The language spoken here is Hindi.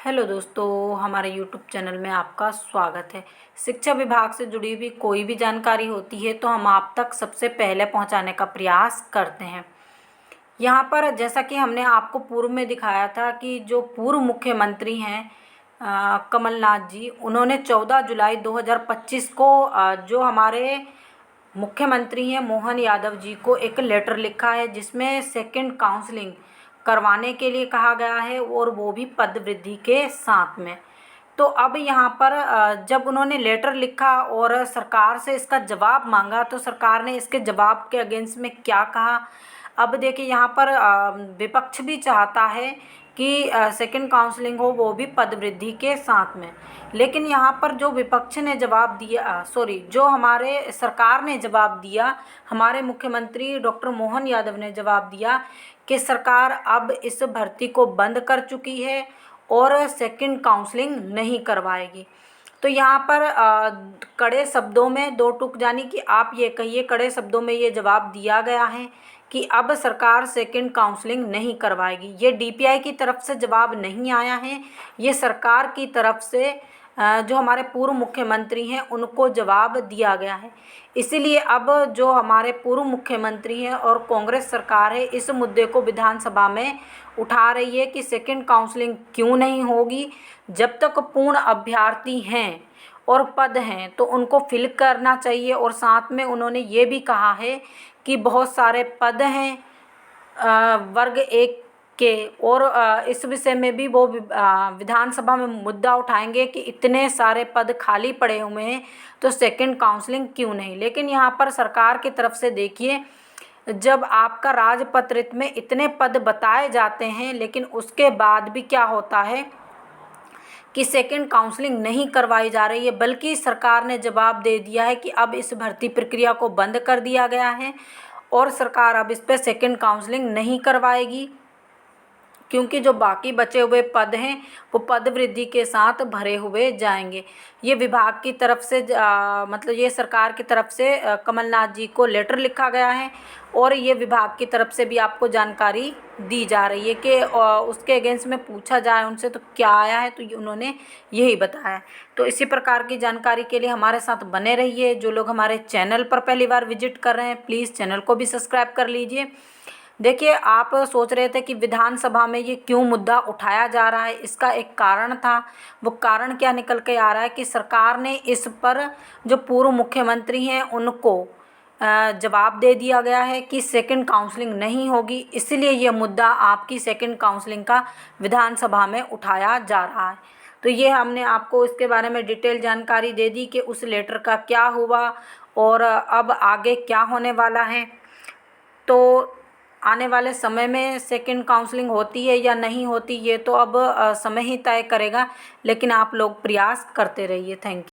हेलो दोस्तों, हमारे यूट्यूब चैनल में आपका स्वागत है। शिक्षा विभाग से जुड़ी हुई कोई भी जानकारी होती है तो हम आप तक सबसे पहले पहुंचाने का प्रयास करते हैं। यहाँ पर जैसा कि हमने आपको पूर्व में दिखाया था कि जो पूर्व मुख्यमंत्री हैं कमलनाथ जी, उन्होंने 14 जुलाई 2025 को जो हमारे मुख्यमंत्री हैं मोहन यादव जी को एक लेटर लिखा है जिसमें सेकंड काउंसलिंग करवाने के लिए कहा गया है और वो भी पद वृद्धि के साथ में। तो अब यहाँ पर जब उन्होंने लेटर लिखा और सरकार से इसका जवाब मांगा तो सरकार ने इसके जवाब के अगेंस्ट में क्या कहा। अब देखिए यहाँ पर विपक्ष भी चाहता है कि सेकंड काउंसलिंग हो, वो भी पद वृद्धि के साथ में। लेकिन यहाँ पर जो विपक्ष ने जवाब दिया, जो हमारे सरकार ने जवाब दिया, हमारे मुख्यमंत्री डॉक्टर मोहन यादव ने जवाब दिया कि सरकार अब इस भर्ती को बंद कर चुकी है और सेकंड काउंसलिंग नहीं करवाएगी। तो यहाँ पर कड़े शब्दों में दो टूक, यानी कि आप ये कहिए कड़े शब्दों में ये जवाब दिया गया है कि अब सरकार सेकंड काउंसलिंग नहीं करवाएगी। ये डीपीआई की तरफ से जवाब नहीं आया है, ये सरकार की तरफ से जो हमारे पूर्व मुख्यमंत्री हैं उनको जवाब दिया गया है। इसीलिए अब जो हमारे पूर्व मुख्यमंत्री हैं और कांग्रेस सरकार है इस मुद्दे को विधानसभा में उठा रही है कि सेकंड काउंसलिंग क्यों नहीं होगी। जब तक पूर्ण अभ्यर्थी हैं और पद हैं तो उनको फिल करना चाहिए। और साथ में उन्होंने ये भी कहा है कि बहुत सारे पद हैं वर्ग एक के, और इस विषय में भी वो विधानसभा में मुद्दा उठाएंगे कि इतने सारे पद खाली पड़े हुए हैं तो सेकंड काउंसलिंग क्यों नहीं। लेकिन यहाँ पर सरकार की तरफ से देखिए, जब आपका राजपत्रित में इतने पद बताए जाते हैं लेकिन उसके बाद भी क्या होता है कि सेकंड काउंसलिंग नहीं करवाई जा रही है, बल्कि सरकार ने जवाब दे दिया है कि अब इस भर्ती प्रक्रिया को बंद कर दिया गया है और सरकार अब इस पर सेकंड काउंसलिंग नहीं करवाएगी, क्योंकि जो बाकी बचे हुए पद हैं वो पद वृद्धि के साथ भरे हुए जाएंगे। ये विभाग की तरफ से मतलब ये सरकार की तरफ से कमलनाथ जी को लेटर लिखा गया है और ये विभाग की तरफ से भी आपको जानकारी दी जा रही है कि उसके अगेंस्ट में पूछा जाए उनसे तो क्या आया है, तो उन्होंने यही बताया है। तो इसी प्रकार की जानकारी के लिए हमारे साथ बने रहिए। जो लोग हमारे चैनल पर पहली बार विजिट कर रहे हैं प्लीज़ चैनल को भी सब्सक्राइब कर लीजिए। देखिए, आप सोच रहे थे कि विधानसभा में ये क्यों मुद्दा उठाया जा रहा है, इसका एक कारण था। वो कारण क्या निकल के आ रहा है कि सरकार ने इस पर जो पूर्व मुख्यमंत्री हैं उनको जवाब दे दिया गया है कि सेकंड काउंसलिंग नहीं होगी, इसलिए ये मुद्दा आपकी सेकंड काउंसलिंग का विधानसभा में उठाया जा रहा है। तो ये हमने आपको इसके बारे में डिटेल जानकारी दे दी कि उस लेटर का क्या हुआ और अब आगे क्या होने वाला है। तो आने वाले समय में सेकंड काउंसलिंग होती है या नहीं होती ये तो अब समय ही तय करेगा, लेकिन आप लोग प्रयास करते रहिए। Thank you.